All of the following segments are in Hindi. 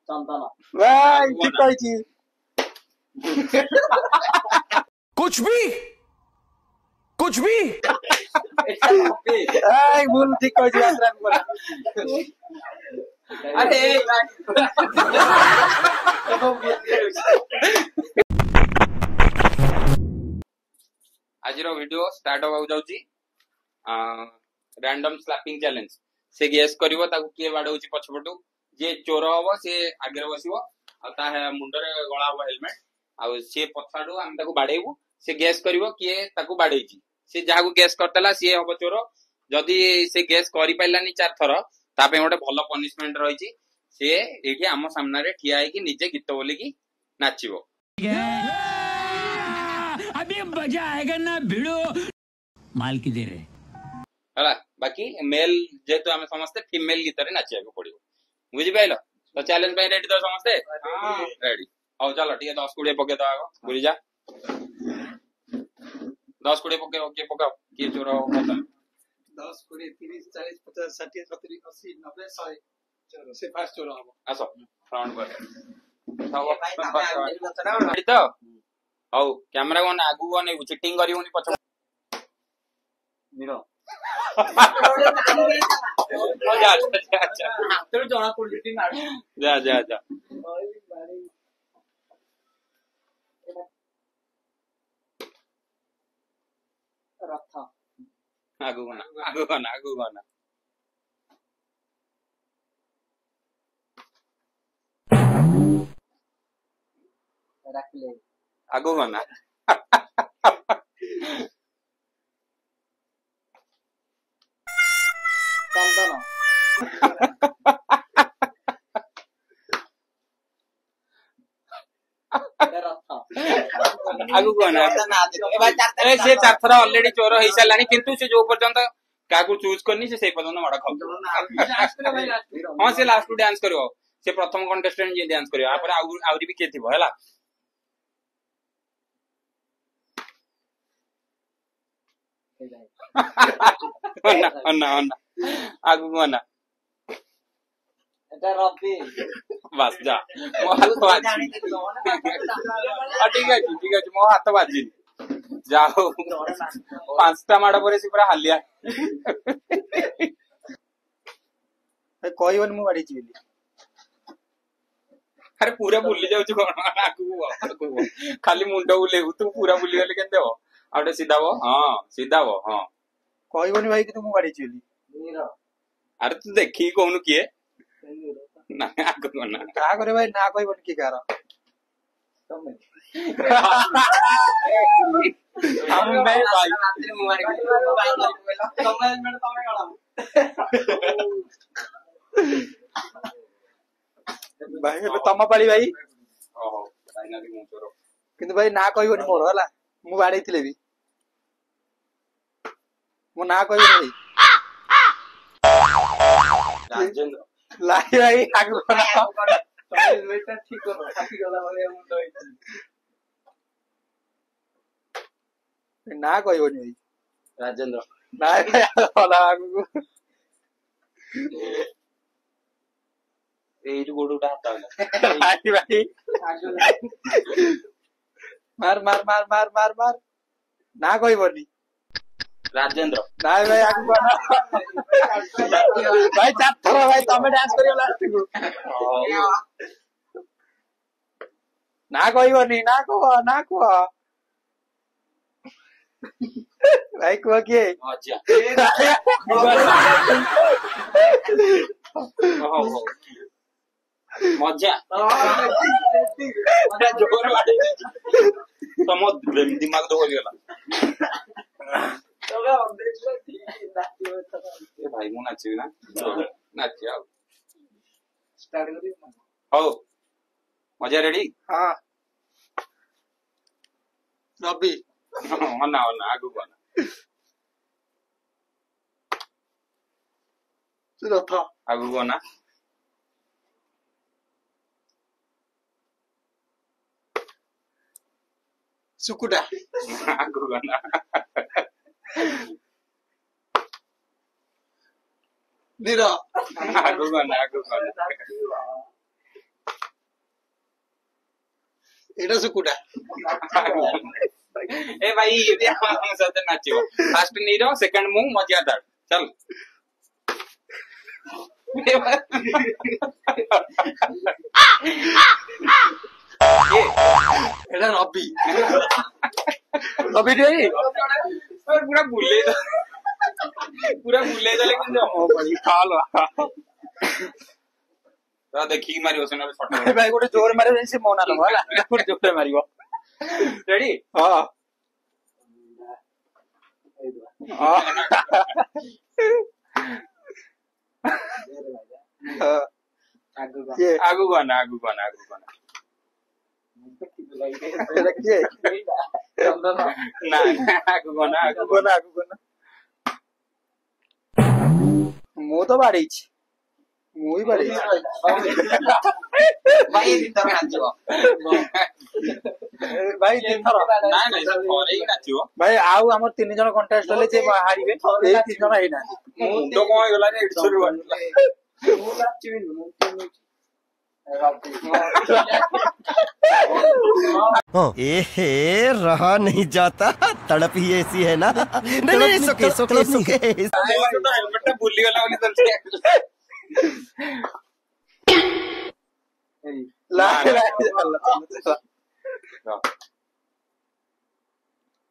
चंदन भाई ठीक कही कुछ भी भाई भूल ठीक कही यात्रा को अरे आज वीडियो स्टार्ट होगा जाउची रैंडम स्लैपिंग चैलेंज से गेस करिवो ताकू किए बाडौची पछपटू जे चोर हबो से आगे बसिवो आ ता मुंडरे गळा हबो हेलमेट आ से पछाडू हम ताकू बाडेबू से गेस करिवो किए ताकू बाडेची से जाहाकू गेस करतला से हबो चोर जदी से गेस करि पाइलानी चार थर तापे गोटे भलो पनिशमेंट रहिची से एठी हम सामने रे ठिया है कि निजे गीत बोली की नाचिबो अभी मजा आएगा ना भिड़ो माल की दे रहे हला बाकी मेल जेतु हम समस्त फीमेल गीत रे नाचिया को पड़ियो बुझि पाइलो तो चैलेंज पे रेडी तो समस्त हां रेडी आओ चलो ठीक है 10 20 पके दो आगो बुझि जा 10 20 पके ओके पकाओ के चोरा हो खत्म 10 20 30 40 50 60 70 80 90 100 चलो से फास्ट चलो हम आसो फ्रंट पर रेडी तो आओ कैमरा कोन आगु कोन चिटिंग करिवनी पछ निरो जा तो जणा पड़ली ना जा जा जा रथ आगु कोन रख ले आगु कोन चंदन रथ आगु कोन ए से चार थरा ऑलरेडी चोर होई सालानी किंतु से जो पर्यंत काकू चूज करनी से पर्यंत माड़ खाऊ हां से लास्ट डांस करियो से प्रथम कंटेस्टेंट जे डांस करियो आ पर आउरी भी के थिबो हैला अन्ना आगु कोन এটা রবি बस जा मो हाथ बाजी ठीक है मो हाथ बाजी जाओ पांचटा माड़ पर से पूरा हालिया कहबन मु बाड़ी छी अरे पूरा भूली जाउछ कोन आगु खाली मुंड बुले तू पूरा भूली गेले केते हो आउटे सीधाबो हां कहबन भाई कि तू मु बाड़ी छी निरो अरे तू देखी कोनु किए ना आगु कोन का करे भाई ना कहबन की कार તમે हम भाई રાત્રે મુવારી તમે મેડ તમે ગળા भाई ଏବେ ତମ ପାଳି ଭାଇ ओहो फाइनली मु चोर କିନ୍ତୁ ଭାଇ ନା କହିବନି ମୋର ହେଲା ମୁଁ ବାଡେଇଥିଲେ ବି ମୋ ନା କହିବନି ଭାଇ राजेंद्र लाई भाई आगु તમે બેટા ঠিক করো থাকি গলা বলে মুন্ড হইছে ନା କହିବନି ଭାଇ राजेंद्र ନାଇଁ ଭାଇ होला आगु एइट गोडुटा हटावला भाई भाई मार मार मार मार मार मार ना कहबनी राजेंद्र नाଇଁ भाई आगु कोना भाई चाथो भाई तमे डांस करियो लास्ट को ना कहबनी ना कह भाई को के अच्छा मजा जोर बाटे तम दिमाग दो हो गेला তবে অন্ধের ঠিক নাচিও ए भाई मु नाची ना नाची आओ স্টার্ট করি हो मजा रेडी हां रबी होना आगु कोन रथ आगु कोन सुकुडा आगु कोन निरो आगु कोन ଏଇଟା ସୁକୁଟା ए भाई ये भी हम साथ नाचियो फर्स्ट नीरो सेकंड मु मजा दार चल ये ଏଇଟା ରବି ରବି ରେ और पूरा भूले तो लेकिन जो हो भाई खा लो तो देखी की मारियो सुना शॉट ଭାଇ ଗୋଟେ ଜୋର ମାରିବ ସେ ମନା ନବ ହେଲା ଗୋଟେ ଜୋର ମାରିବ रेडी ହଁ आगु गाना ना आगु गाना ମୁଁ ତ ବାଡେଇଛି ମୁଁ ହିଁ ବାଡେଇଛି ଭାଇ ଦିଥର ନାଚିବ ଭାଇ ଦିଥର ନା ନା ଥରେ ହିଁ ନାଚିବ ଭାଇ ଆଉ ଆମର 3 ଜଣ କଣ୍ଟେଷ୍ଟ ହେଲେ ଯେ ହାରିବେ ଏଇ 3 ଜଣ ହେଇନାହାନ୍ତି ମୁଣ୍ଡ କଣ ହେଇଗଲା ରେ ଏଠି ଛୋଟ ମୁଁ ନାଚିବିନି ମୁଁ एहे रहा नहीं जाता तड़प ही ऐसी है ना नहीं सुके तो हेलमेट भूली गला बोली तलते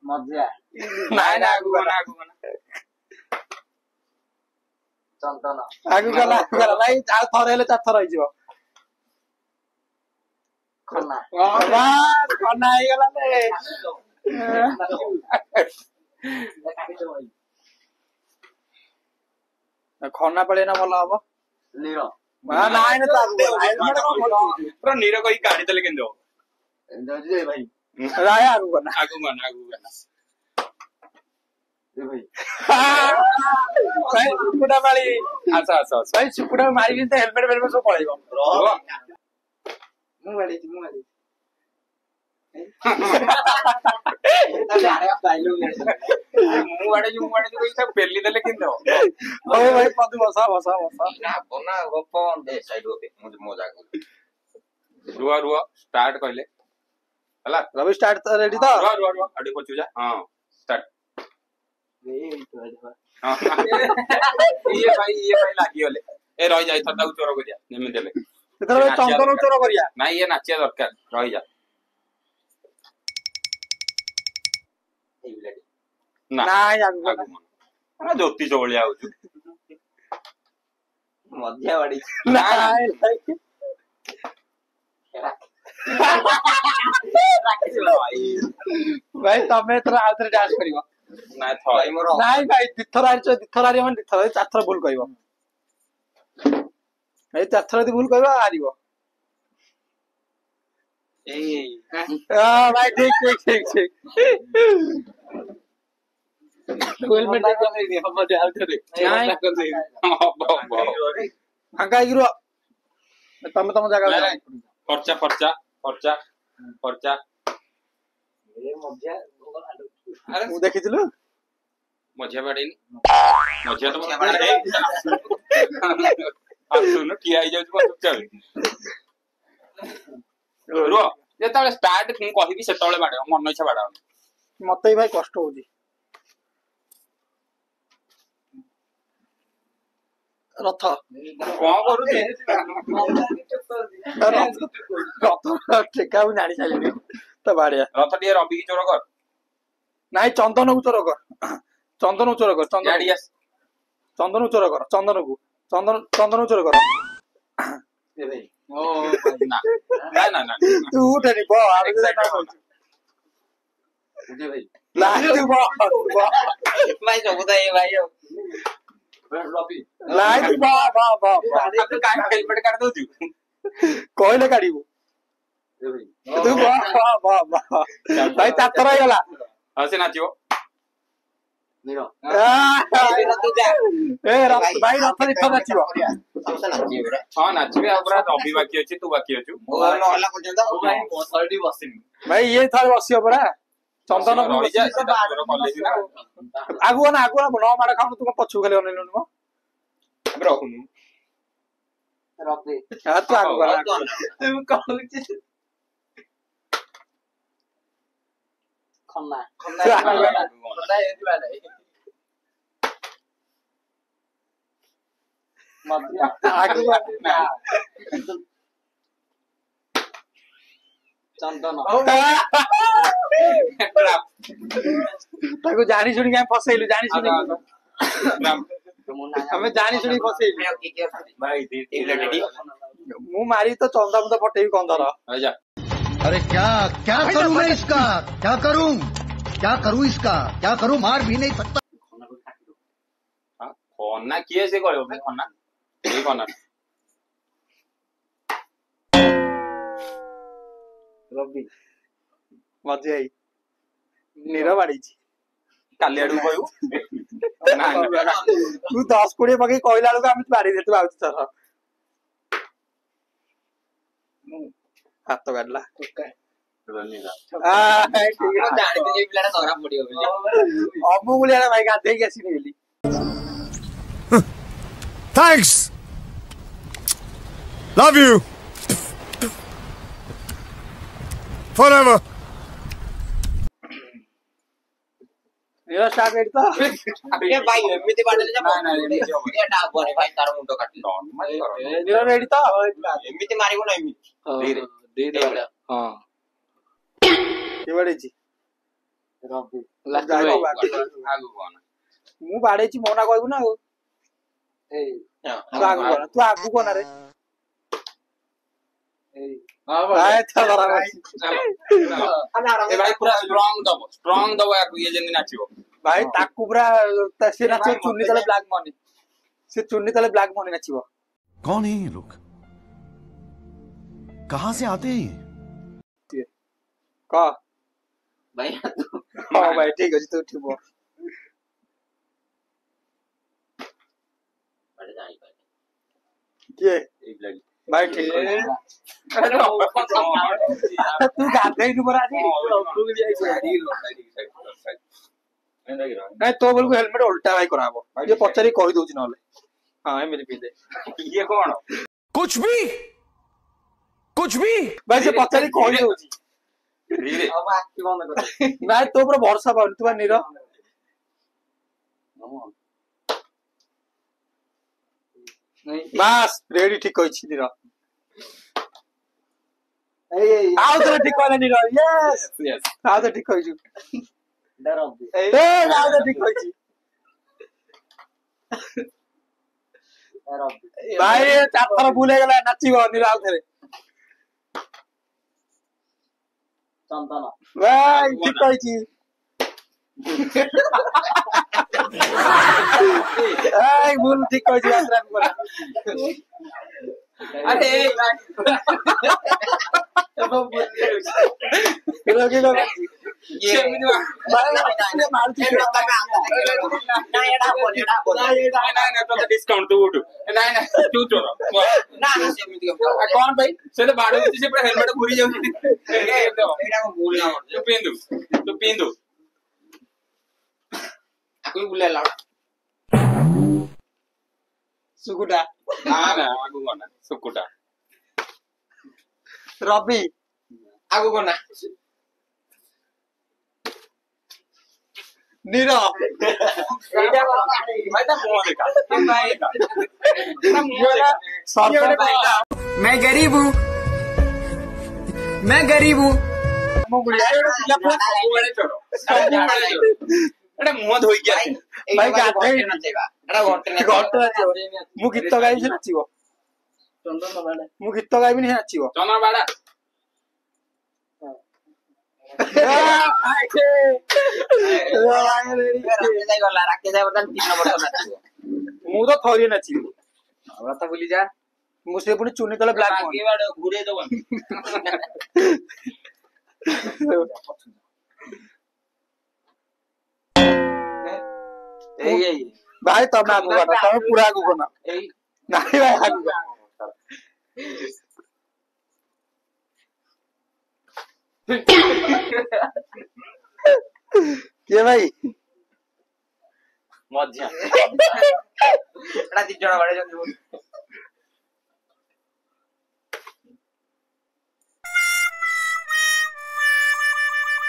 ମଜା ନା ନା ଆଗୁ ଗାନା ଚନ୍ଦନ ଆଗୁ ଗଲା ଭାଇ ଆଉ ଥରେ ହେଲେ 4 ଥର ହେଇଯିବ ଖନା ଖନା ହେଇଗଲା ଖନା ପଳେଇ ନା ଭଲ ହବ ନୀଳ ନାଇଁ ପୁରା ନିର କହି କାଢି ଦେଲେ କେମିତି ହବ ଭାଇ ଆଗୁ ଗଲା ଆଗୁ ଗାନା ଭାଇ ସୁକୁଟା ମାଳି ଆସ ଭାଇ ସୁକୁଟା ମାରିକି ହେଲମେଟ ଫେଲମେଟ ସବୁ ପଳେଇବ ମୁଁ ବାଡେଇଛି ମୁଁ ପେଲି ଦେଲେ କେମିତି ହବ ହଉ ଭାଇ ପଦୁ ବସା ବନା ଗପ ଦେ ସାଇଡ ମଜା ରୁହ ଷ୍ଟାର୍ଟ କହିଲେ ହେଲା ରବି ଷ୍ଟାର୍ଟ ରେଡି ତ ରୁହ ଆଡେ ପଛୁ ଯା ହଁ ଷ୍ଟାର୍ଟ ଇଏ ଭାଇ ଲାଗିଗଲେ ଏ ରହି ଯାଇ ଥଟାକୁ ଚୋର କରିବା ଯେମିତି ଦେଲେ ଏଥର ଚନ୍ଦନ ଚୋର କରିବା ନାଇଁ ଇଏ ନାଚିବା ଦରକାର ରହିଯା ନାଇଁ ଆଗୁ ଜ୍ୟୋତିଷ ଭଳିଆ ହଉଛୁ ମଜା ବାଡେଇଛି ଭାଇ ତମେ ଏଥର ଆଉ ଥରେ ଡ୍ୟାନ୍ସ କରିବ ନାଇଁ ଭାଇ ଦିଥର ହାରିଛ ଦିଥର ହାରିବ ମାନେ 4 ଥର ଭୁଲ କହିବ ଭାଇ 4 ଥର ଯଦି ଭୁଲ କହିବ ହାରିବ ଭାଇ ଠିକ ଫାଙ୍କା ହେଇକି ରୁହ ତମେ ତମ ଜାଗା ଖର୍ଚ୍ଚା ମୁଁ ଦେଖିଥିଲୁ ମଝିଆ ବାଡେଇନି ମଝିଆ ତ ଶୁଣୁ ଠିଆ ହେଇଯାଉଛି ରୁହ ଯେତେବେଳେ ଷ୍ଟାର୍ଟ ମୁଁ କହିବି ସେତେବେଳେ ବାଡେଇବ ମନ ଇଚ୍ଛା ବାଡାଅ ମତେ ବି ଭାଇ କଷ୍ଟ ହଉଛି ରଥ କଣ କରୁଛି ରଥ ଟେକା ମୁଁ ଜାଣି ସାରିଲିଣି ତ ବାଡିଆ ରଥ ଟିକେ ରବିକି ଚୋର କର ନାଇଁ ଚନ୍ଦନକୁ ଚୋର କର ଚନ୍ଦନକୁ ଚୋର କର ଚନ୍ଦନକୁ ଚୋର କର ଚନ୍ଦନକୁ ଚୋର କର ନା ତୁ ଉଠେନି ବ ଭାଇ ସବୁ ତ ଭାଇ ହେଲମେଟ କାଢି ଦଉଛୁ କହିଲେ କାଢିବୁ ଭାଇ 4 ଥର ହେଇଗଲା ହଁ ସେ ନାଚିବ ଭାଇ ରଥ ଦିଥର ନାଚିବ ହଁ ନାଚିବେ ଆଉ ପୁରା ରବି ବାକି ଅଛି ତୁ ବାକି ଅଛୁ ଭାଇ ଇଏ ଥରେ ବସିବ ପରା ଚନ୍ଦନ ଆଗୁଆ ନା ନ ମାଡ ଖାଉନୁ ତୁ ପଛକୁ ଖାଲି ଅନେଇଲୁନି ମ ରହୁନୁ ତୁ ଆଗୁଆ ଖନ୍ନା ତୁ ଆଗକୁ ଗଣା। ଖନ୍ନା ଏମିତି ବାଡେ ମଝିଆ ଆଗକୁ ଗଣା। ଚନ୍ଦନ ତାକୁ ଜାଣି ଶୁଣିକି ଆମେ ଫସେଇଲୁ ଜାଣି ଶୁଣିକି ଆମେ ଜାଣି ଶୁଣିକି ଫସେଇଲୁ। ମୁଁ ମାରି ତ ଚନ୍ଦା ମୁଦ ଫଟେଇବି କନ୍ଧର। अरे क्या क्या करूं मैं इसका क्या करूं इसका क्या करूं मार भी नहीं सकता ଖନା କିଏ ସେ କହିବ ଭାଇ ଖନା ଏଇ ଖନା ରବି ମଝି ଭାଇ ନୀର ବାଡିଛି। କାଲି ଆଡକୁ କହିବୁ ତୁ 10-20 ପକେଇ କହିଲା ବେଳକୁ ଆମେ ବାଡି ଦେତୁ ଆଉଛୁ ତର ହାତ କାଢିଲା। ଜାଣିଥିଲି ପିଲାଟା ଧରା ପଡିବ ବୋଲି ଅମୁଗୁଳିଆ ଭାଇ ଗାଧେଇକି ଆସିନି ବୋଲି। Thanks. Love you. Forever. ନୀର ଷ୍ଟାର୍ଟ ଏଇଠି ତ ଭାଇ ଏମିତି ବାଡେଇଲେ ଯେ ଏଟା ହବନି ଭାଇ ତାର ମୁଣ୍ଡ କାଟିଲ ନୀର ରେଡି ତ ଏମିତି ମାରିବ ନା ଏମିତି ଧୀରେ ହଁ କିଏ ବାଡେଇଛି? ରବି ମୁଁ ବାଡେଇଛି ମୋ ନା କହିବୁ ନା ଆଉ। ଏଇ ତୁ ଆଗକୁ କନା ରେ ଏଇ ଭାଇ ପୁରା ଷ୍ଟ୍ରଙ୍ଗ ଦବ ୟାକୁ ଇଏ ଯେମିତି ନାଚିବ ଭାଇ ତାକୁ ପୁରା ସେ ନାଚିବ ଚୁନି ତଳେ ବ୍ଲାକ୍ ମନି ସେ ଚୁନି ତଳେ ବ୍ଲାକ୍ ମନି ନାଚିବ। कौन है ये लोग कहां से आते हैं ये କହ ଭାଇ ହଁ ଭାଇ ଠିକ ଅଛି ତୁ ଥିବ କିଏ ଭାଇ ଠିକ ତୁ ଗାଧେଇନୁ ପରା ଆଜି ନାଇଁ ତୋ ବେଳକୁ ହେଲମେଟ ଓଲଟା ଭାଇ କରାହବ ଇଏ ପଚାରି କହିଦଉଛି ନହେଲେ ହଁ ଏମିତି ପିନ୍ଧେ ଇଏ କଣ कुछ भी ଭାଇ ସେ ପଚାରି କହିଦଉଛି ଆଖି ବନ୍ଦ କର ଭାଇ ତୋ ଉପରେ ଭରସା ପାଉନି ତୁ ବା ନୀର ବାସ୍ ରେଡି ଠିକ କହିଛି ନୀର ଏଇ ଆଉ ଥରେ ଠିକ କହିଲା ନୀର ୟେସ୍ ଆଉ ଥରେ ଠିକ କହିଛୁ ରବି ଆଉ ଥରେ ଠିକ କହିଛି ରବି ଭାଇ 4 ଥର ଭୁଲ ହେଇଗଲା ନାଚିବ ନୀର ଆଉ ଥରେ ଚନ୍ଦନ ଭାଇ ଠିକ କହିଛି ଭୁଲ ଠିକ କହିଛି ଆରେ ଡିସକାଉଣ୍ଟ ତୁ ଉଠୁ ନାଇଁ ତୁ ଚୋର କଣ ପାଇଁ ସେ ତ ବାଡଉଛି ସେ ପୁରା ହେଲମେଟ ଘୁରି ଯାଉଛି ତୁ ପିନ୍ଧୁ ଆକୁ ବୁଲେଇଲା ସୁକୁଟା ଆଗକୁ ଗନା ସୁକୁଟା ରବି ଆଗକୁ ଗନା ନୀର ଏଇଟା ଭାଇ ତା ମୁହଁ ଦେଖା मैं गरीब हूँ ଏଟା ମୁହଁ ଧୋଇକି ଆସି ଭାଇ ଗାଧେଇ ଏଟା ଘଣ୍ଟେ ମୁଁ ଗୀତ ଗାଇବି ସେ ନାଚିବ ଚନ୍ଦନ ବାଡେ ମୁଁ ଗୀତ ଗାଇବିନି ସେ ନାଚିବ ଚନ୍ଦନ ବାଡା ମୁଁ ତ ଥରିଏ ନାଚିବି କଥା ବୁଲି ଯା ମୁଁ ସେ ପୁଣି ଚୁନି ତଳେ ବ୍ଲାକ୍ ଘୁରେଇ ଦବ ଭାଇ ତମେ ଆଗକୁ ଗଲ ତମେ ପୁରା ଆଗକୁ ଗଲ ନାଇଁ ଭାଇ ଆଗକୁ କିଏ ଭାଇ ମଝିଆ ଏଟା 2 ଜଣ ବାଡେଇଛନ୍ତି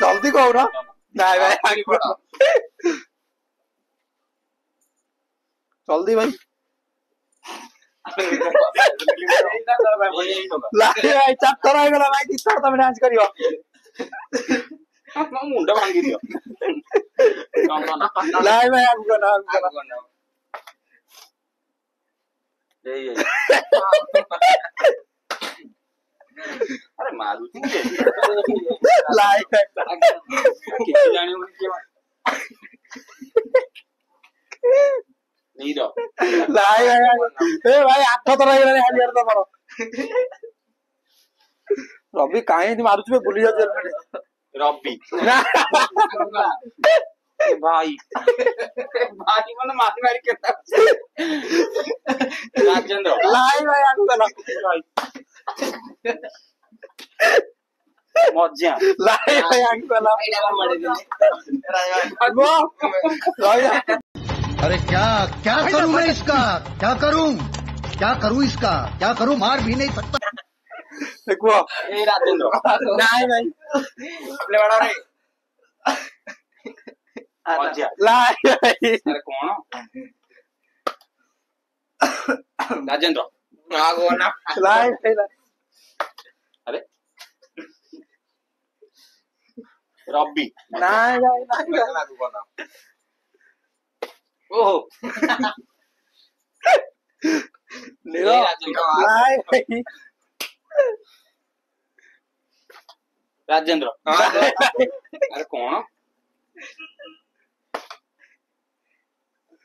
ଜଲ୍ଦି କହୁନ ନାଇଁ ଭାଇ ଜଲ୍ଦି ଭାଇ ଭାଇ ଚାପ୍ଟର ହେଇଗଲା ଭାଇ କିଥର ତମେ ଡାନ୍ସ କରିବ ମୁଣ୍ଡ ଭାଙ୍ଗି ଦିଅ ନାଇଁ ଭାଇ ଆଗକୁ अरे मारुति लाइक କିଛି ଜାଣିବୁନି କିଏ नीरो लाइक ए भाई 8 ଥର ହେଇଗଲାଣି ହାଲିଆର ତମର ରବି କାହିଁ ଏମିତି ମାରୁଛୁ ବେ ଭୁଲି ଯାଉଛି ହେଲମେଟ रबी भाई भाई मन मारी मारी करता राजेंद्र लाइक भाई आगु गला मजा लाइक भाई आगु गला आगु रोया अरे क्या क्या करूं मैं इसका क्या करूं इसका क्या करूं मार भी नहीं सकता देखो ए राजेंद्र नहीं भाई ले बड़ा रे मजा लाइक भाई अरे कौन राजेंद्र आगो ना लाइक भाई अरे रबी नहीं भाई नहीं आगो बना ओहो नीरो लाइक भाई राजेंद्र अरे कौन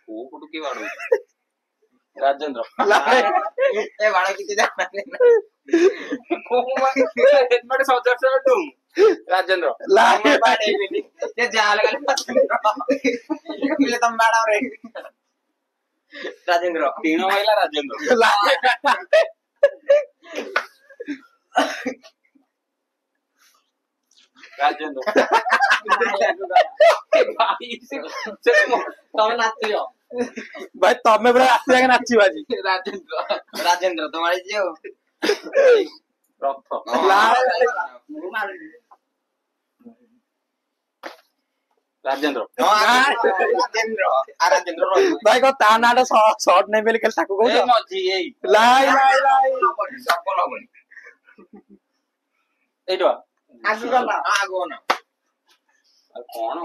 ओ कुटु की वाडू राजेंद्र ए वाडा किती जाना कोण हेल्मेट सौदर्श टू राजेंद्र लाइक बाडे ते जाल गाली मिले तम बाडा रे राजेंद्र तीनो वाला राजेंद्र राजेंद्र तमें नाचियो भाई तमे बड़ा आसी जाके नाची बाजी राजेंद्र तुम्हारे जो रथ राजेंद्र राजेंद्र भाई को ता नाटा शॉर्ट नहीं बेले केल ताको ए कहू मजी ए लाई लाई लाई सफल होबनी एटो आगु गला आगु ना कोन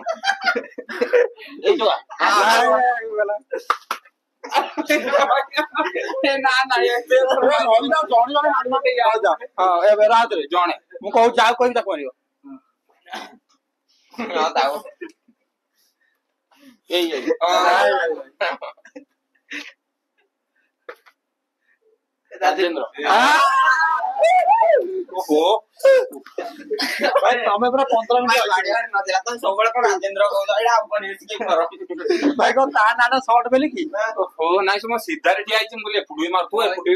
एटो आगु गला ए ना ना ये होइदा जणी जणी मार मार के जा हां ए रात रे जणे मु कहू जाऊ कहि ताको मारियो हां ताऊ ए राजेंद्र ओहो भाई तमे पूरा 15 मिनिट गाड़ी न दिला तो सबले को राजेंद्र को एडा अपन स्किप करो भाई को ता नाटा शॉर्ट बेले की ओहो नाइस मो सीधा रे आइछ बोले फुडुई मारतो के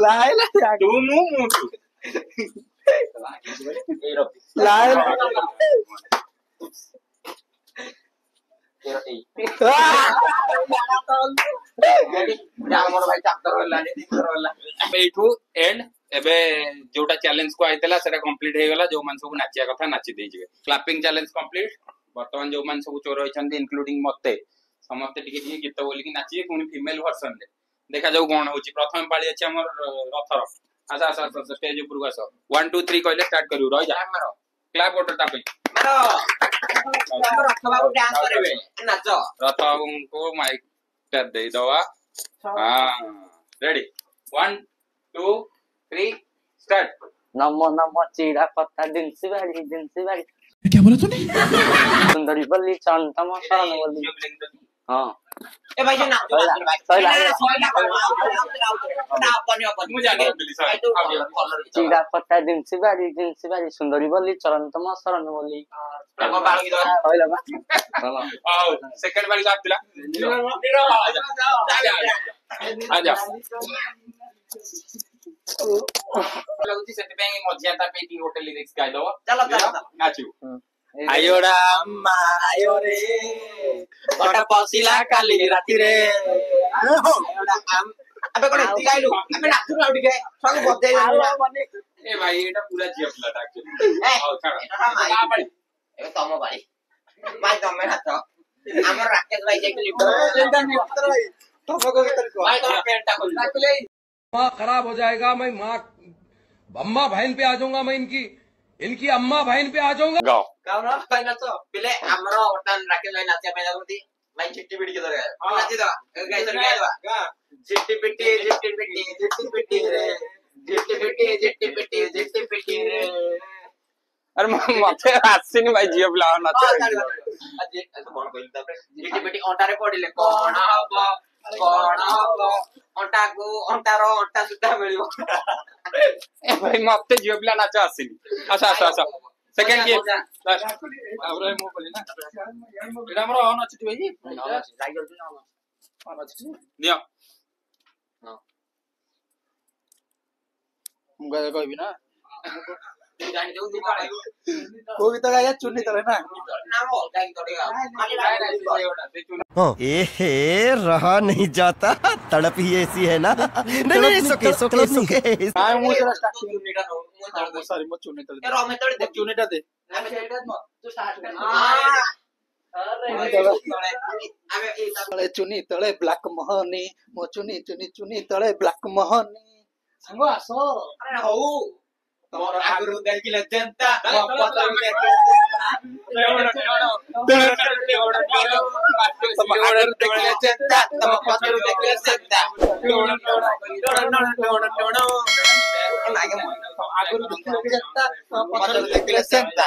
लाई लाई तू मु लाई एठू एंड एबे जोटा चैलेंज को आइतला सेटा कंप्लीट हे गला जो मान सब नाचिया कथा नाचि दे जिवे क्लैपिंग चैलेंज कंप्लीट वर्तमान जो मान सब चोर होइछन्ती इंक्लूडिंग मते समस्त टिके टिके गीत बोली कि नाचिए कोनी फीमेल वर्जन ले देखा जाऊ कोन होची प्रथम पाळी अछि हमर रथर आसा आसा स्टेज ऊपर को आसो 1 2 3 कहले स्टार्ट करियो रह जा मारो क्लैप वाटर टापे मारो रथ बाबू डांस करबे नाच रथ बाबू को माइक टैप दे दवा हां रेडी 1 2 3 स्टार्ट नमो नमो चिड़ा पत्ता दिनसी बाड़ी क्या बोला तूने सुंदरी बल्ली चंतम शरण बोली हां ए भाई जो नाच मुझे आगे चिड़ा पत्ता दिनसी बाड़ी सुंदरी बल्ली चरणतम शरण बोली होइला बा सेकंड बारी का दिला आजा लगुची सेते पे मजिया ता पेटी होटल लिरिक्स गाइ दो चलो नाचू आयोडा अम्मा आयो रे बटा पसिला काली राती रे अबे कौन इतनी गाइलू अबे नाचू ना उठी गए सब बदे ए भाई एटा पूरा झियो पिलाटा एक्चुअली आओ छाड़ ए तम भाई तमे हाथ हमर राकेश भाई जाके ତମକୁ ଭିତରେ କୁହ भाई तम पेंटा खोल माँ खराब हो जाएगा मैं माँ अम्मा बहन पे आ जाऊंगा मैं इनकी अम्मा बहन पे आ जाऊंगा गाओ गाउन भाई नाचो पिले हमरो ओटन राकेश भाई नाचिया पे जाउती भाई चिट्टी पिटी के दरे नाची दो गाइस गाइ दो चिट्टी पिटी रे चिट्टी पिटी रे अरे मते आसीनी भाई झियो पिला नाच आज ऐसे बोल कोई तब चिट्टी पिटी ओटारे पडिले कोन हबो अंटारो अंटा सुद्धा मिलिबो ए भाई मते झियो पिला नाच आसीनी अच्छा सेकंड गेम आबरे मो बोली ना एटा हमर ऑन अछि भाई ऑन अछि नियो मुगा कहबी ना जानि देउ निकाले को गीत गाया चुन्नी तले ना नाम हो गाइ तोडेगा खाली एहे रहा नहीं जाता तड़प ही ऐसी है ना नहीं सुके काय मो जरा स्टार्ट चुन्नीटा नो मु तोड़ सॉरी मो चुन्नी तले रो मैं तोड़ दे चुन्नीटा दे ना सेटा मत तू स्टार्ट कर अबे ए तळे चुन्नी तळे ब्लैक मोहनी मो चुन्नी तळे ब्लैक मोहनी संग आसो अरे हो तोर आगुरु देखिले जनता आगुरु देखिले जनता